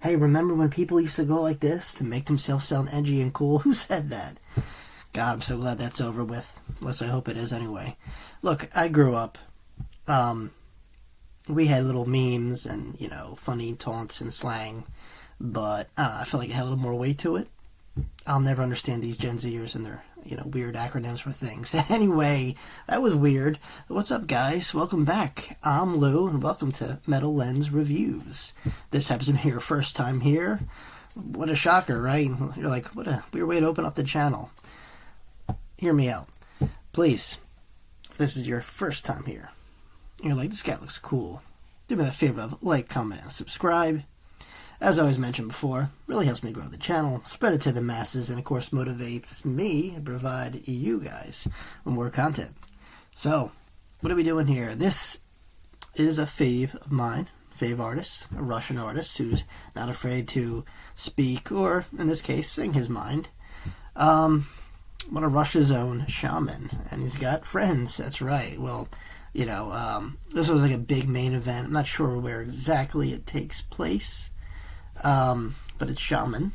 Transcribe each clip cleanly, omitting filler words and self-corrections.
Hey, remember when people used to go like this to make themselves sound edgy and cool? Who said that? God, I'm so glad that's over with. At least I hope it is anyway. Look, I grew up. We had little memes and, you know, funny taunts and slang. But, I don't know, I feel like it had a little more weight to it. I'll never understand these Gen Zers and their, you know, weird acronyms for things. Anyway, that was weird. What's up, guys? Welcome back. I'm Lou, and welcome to Metal Lens Reviews. This happens to be your first time here. What a shocker, right? You're like, what a weird way to open up the channel. Hear me out. Please, if this is your first time here, you're like, this guy looks cool, do me that favor of like, comment, and subscribe. As I always mentioned before, really helps me grow the channel, spread it to the masses, and of course motivates me to provide you guys with more content. So, what are we doing here? This is a fave of mine, fave artist, a Russian artist who's not afraid to speak, or in this case, sing his mind. One of Russia's own Shaman, and he's got friends, that's right. Well, you know, this was like a big main event. I'm not sure where exactly it takes place. But it's Shaman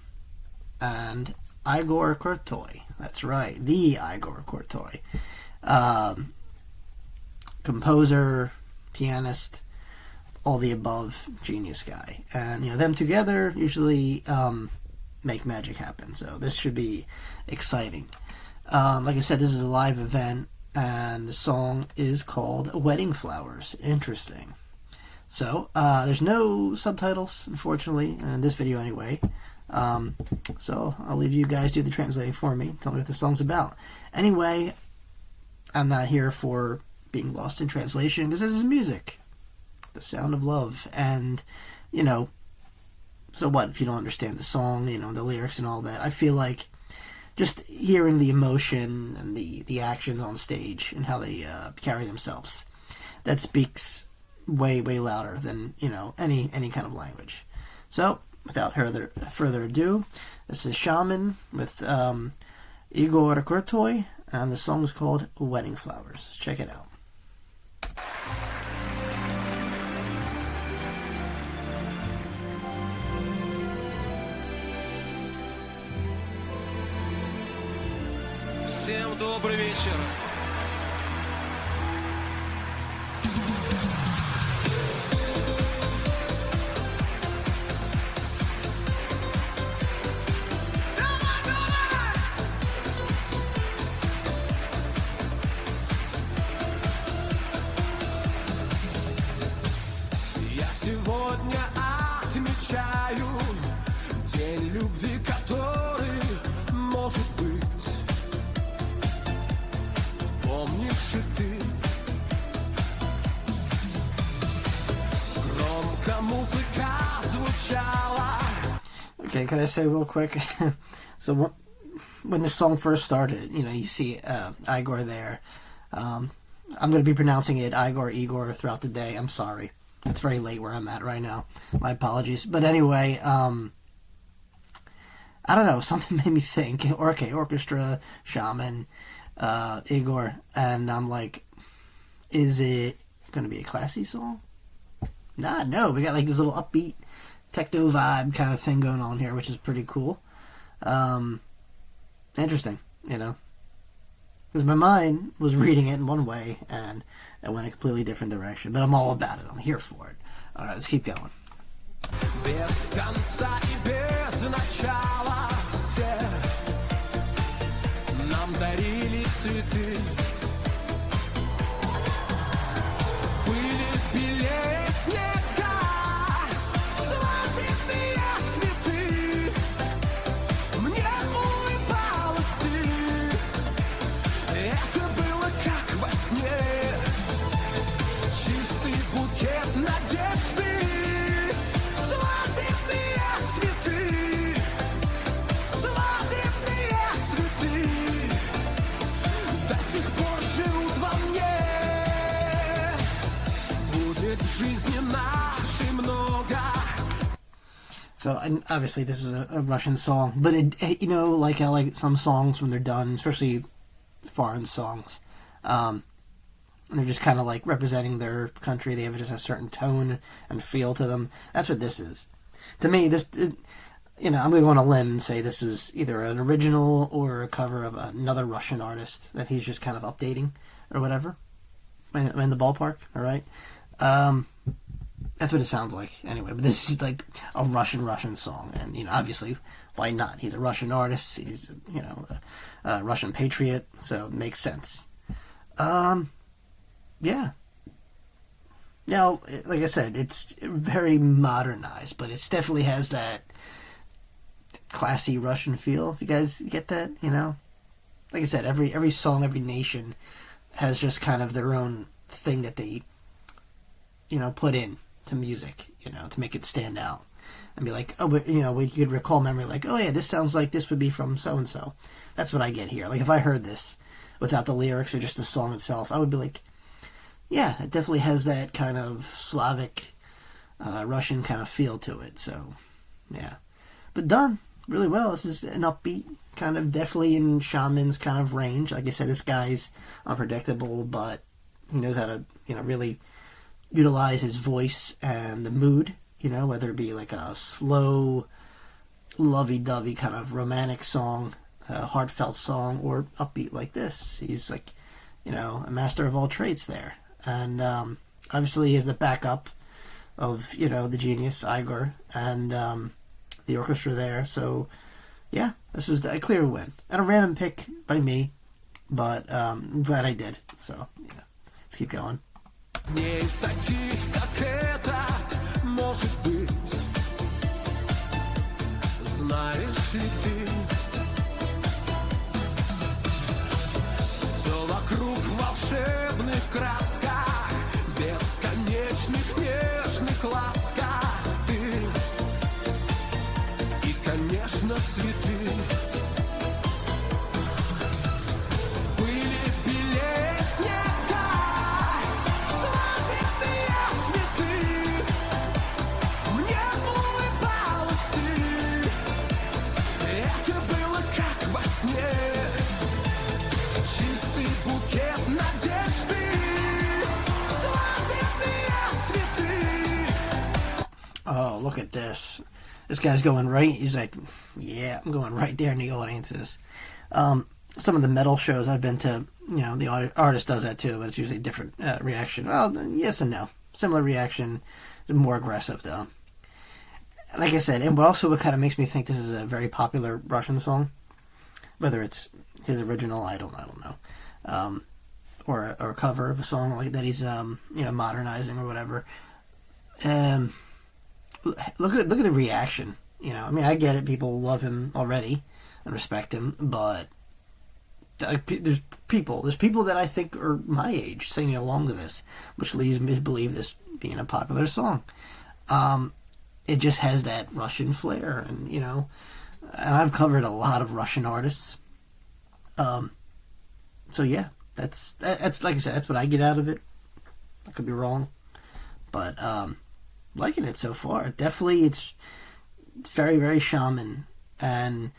and Igor Krutoy. That's right, the Igor Krutoy. Composer, pianist, all the above, genius guy. And, you know, them together usually make magic happen. So this should be exciting. Like I said, this is a live event, and the song is called Wedding Flowers. Interesting. So, there's no subtitles, unfortunately, in this video anyway. So, I'll leave you guys do the translating for me. Tell me what the song's about. Anyway, I'm not here for being lost in translation, because this is music. The sound of love. And, you know, so what if you don't understand the song, you know, the lyrics and all that? I feel like just hearing the emotion and the actions on stage and how they carry themselves, that speaks way louder than, you know, any kind of language. So without further ado, this is Shaman with Igor Krutoy, and the song is called Wedding Flowers. Check it out. Всем добрый вечер. Я сегодня отмечаю день любви, который может быть. Помнишь и ты? Громко музыка звучала. Okay, can I say real quick? So when this song first started, you know, you see Igor there. I'm going to be pronouncing it Igor throughout the day. I'm sorry. It's very late where I'm at right now. My apologies. But anyway, I don't know. Something made me think. Okay, orchestra, Shaman, Igor. And I'm like, is it going to be a classy song? Nah, no. We got like this little upbeat techno vibe kind of thing going on here, which is pretty cool. Interesting, you know. Because my mind was reading it in one way, and it went a completely different direction. But I'm all about it. I'm here for it. All right, let's keep going. Без конца и без начала все нам дарили цветы. Были белее снега, свадебные цветы. Мне улыбалась ты. Это было как во сне. Чистый букет надежды. Свадебные цветы. Свадебные цветы. До сих пор живут во мне. Будет в жизни нашей много. So, and obviously this is a Russian song, but it, you know, like I like some songs when they're done, especially foreign songs, they're just kind of like representing their country. They have just a certain tone and feel to them. That's what this is. To me, I'm going to go on a limb and say this is either an original or a cover of another Russian artist that he's just kind of updating or whatever. I'm in the ballpark, all right? That's what it sounds like. Anyway, but this is like a Russian song. And, obviously, why not? He's a Russian artist. He's, a Russian patriot, so it makes sense. Yeah. Now, like I said, it's very modernized, but it definitely has that classy Russian feel, if you guys get that, Like I said, every song, every nation has just kind of their own thing that they, put in to music, to make it stand out. And be like, oh, but, we could recall memory, like, oh yeah, this sounds like this would be from so-and-so. That's what I get here. Like, if I heard this without the lyrics or just the song itself, I would be like, yeah, it definitely has that kind of Slavic, Russian kind of feel to it. So, yeah. But done really well. This is an upbeat, kind of definitely in Shaman's kind of range. Like I said, this guy's unpredictable, but he knows how to, really utilize his voice and the mood, whether it be like a slow, lovey-dovey kind of romantic song, a heartfelt song, or upbeat like this. He's like, a master of all trades there. And obviously he has the backup of, the genius, Igor, and the orchestra there. So, yeah, this was a clear win. And a random pick by me, but I'm glad I did. So, yeah, let's keep going. Не из таких, как это, может быть. Знаешь ли ты, все вокруг в волшебных красках, бесконечных нежных ласках ты и, конечно, цветы. Были белее снега, свадебные цветы. Мне улыбалась ты, это было как во сне. Чистый букет надежды, свадебные цветы. Oh, look at this. This guy's going right. He's like, yeah, I'm going right there in the audiences. Some of the metal shows I've been to, the artist does that too, but it's usually a different reaction. Well, yes and no. Similar reaction, more aggressive though. Like I said, and also what kind of makes me think this is a very popular Russian song, whether it's his original, I don't know, or a cover of a song like that he's modernizing or whatever. Look at the reaction. I get it. People love him already and respect him, but there's people that I think are my age singing along to this, which leads me to believe this being a popular song. It just has that Russian flair, and and I've covered a lot of Russian artists. So yeah, that's like I said, that's what I get out of it. I could be wrong, but liking it so far. Definitely, it's very, very shaman, and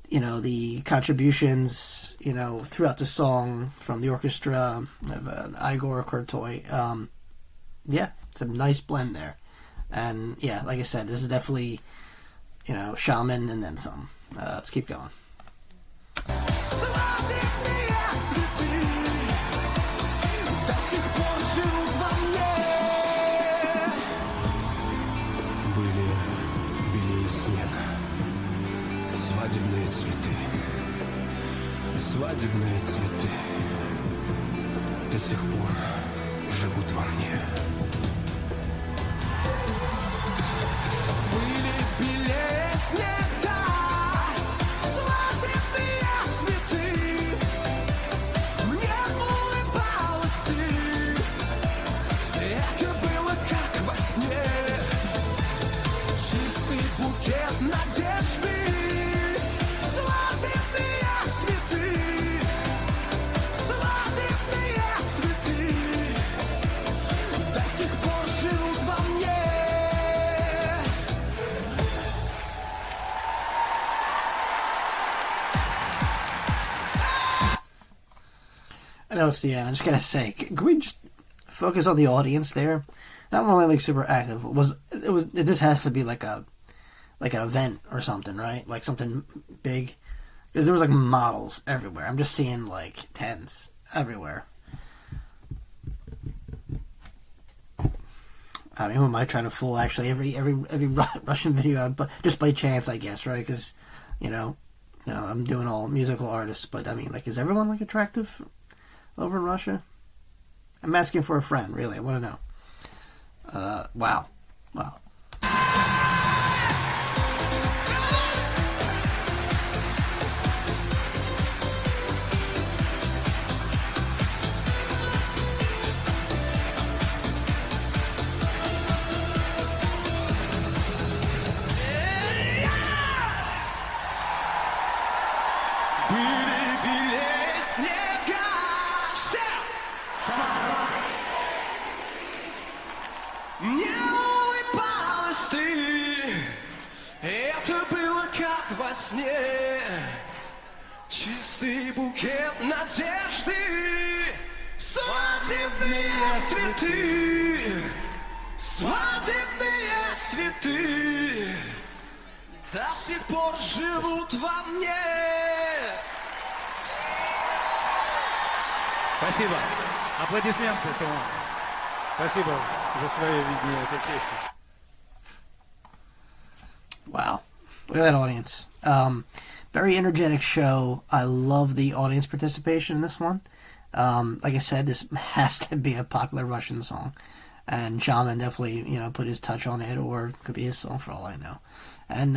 the contributions throughout the song from the orchestra of Igor Krutoy. Yeah, it's a nice blend there, and yeah, like I said, this is definitely shaman and then some. Let's keep going. Свадебные цветы, свадебные цветы до сих пор живут во мне. Были белее снега, свадебные цветы. Мне улыбалась ты, это было как во сне. Чистый букет надежды. I know it's the end. I just gotta say, can we just focus on the audience there? Not only like super active. This has to be like a like an event or something, right? Like something big. Because there was like models everywhere. I'm just seeing like tents everywhere. I mean, who am I trying to fool? Actually, every Russian video, but just by chance, I guess, right? Because, I'm doing all musical artists. But I mean, like, is everyone like attractive over in Russia? I'm asking for a friend, really. I want to know. Wow. Не улыбалась ты, это было как во сне. Чистый букет надежды, свадебные цветы, свадебные цветы до сих пор живут во мне. Спасибо. Аплодисменты этому. Спасибо за свое видение этой песни. Wow. Look at that audience. Very energetic show. I love the audience participation in this one. Like I said, this has to be a popular Russian song. And Shaman definitely, put his touch on it, or it could be his song for all I know. And,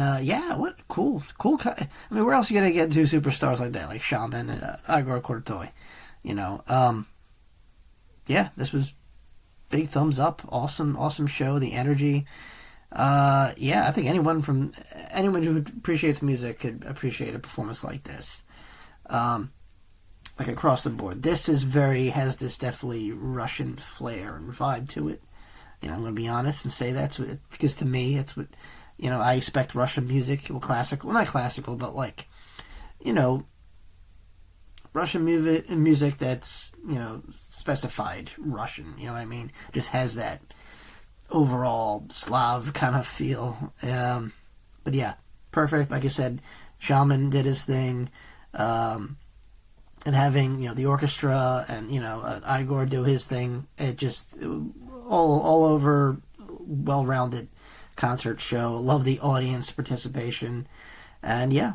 what cool. I mean, where else are you going to get two superstars like that, like Shaman and Igor Krutoy? This was big thumbs up. Awesome show. The energy. I think anyone who appreciates music could appreciate a performance like this. Like across the board. This has this definitely Russian flair and vibe to it. I'm going to be honest and say that's what, because to me, it's what, I expect Russian music, classical, not classical, but like, Russian music that's, specified Russian, you know what I mean? Just has that overall Slav kind of feel. But yeah, perfect. Like I said, Shaman did his thing. And having, the orchestra and, Igor do his thing. It just, all over, well-rounded concert show. Love the audience participation. And yeah,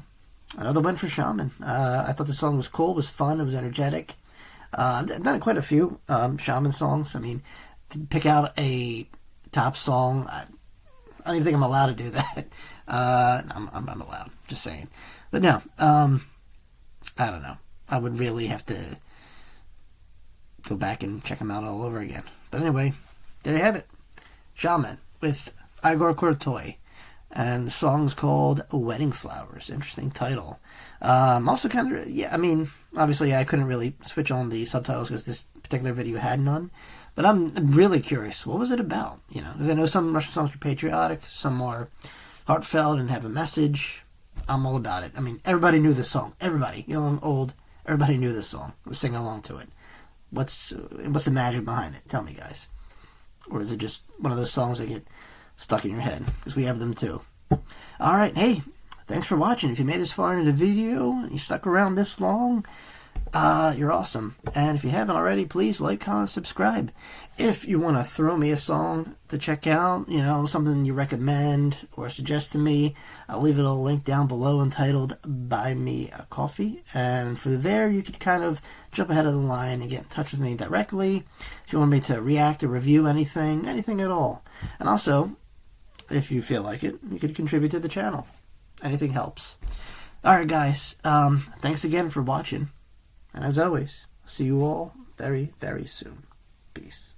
another win for Shaman. I thought the song was cool, was fun, it was energetic. I've done quite a few Shaman songs. I mean, to pick out a top song, I don't even think I'm allowed to do that. I'm allowed, just saying. But no, I don't know. I would really have to go back and check them out all over again. But anyway, there you have it. Shaman with Igor Krutoy. And the song's called Wedding Flowers. Interesting title. Also kind of, obviously I couldn't really switch on the subtitles because this particular video had none. But I'm really curious. What was it about? Because I know some Russian songs are patriotic. Some are heartfelt and have a message. I'm all about it. I mean, everybody knew this song. Everybody, young, old, everybody knew this song. Was singing along to it. What's the magic behind it? Tell me, guys. Or is it just one of those songs that get stuck in your head? Because we have them too. Alright, hey, thanks for watching. If you made this far into the video and you stuck around this long, you're awesome. And if you haven't already, please like, comment, subscribe. If you want to throw me a song to check out, something you recommend or suggest to me, I'll leave it a link down below entitled Buy Me a Coffee. And from there, you could kind of jump ahead of the line and get in touch with me directly. If you want me to react or review anything at all. And also, if you feel like it, you could contribute to the channel. Anything helps. Alright guys, thanks again for watching. And as always, see you all very, very soon. Peace.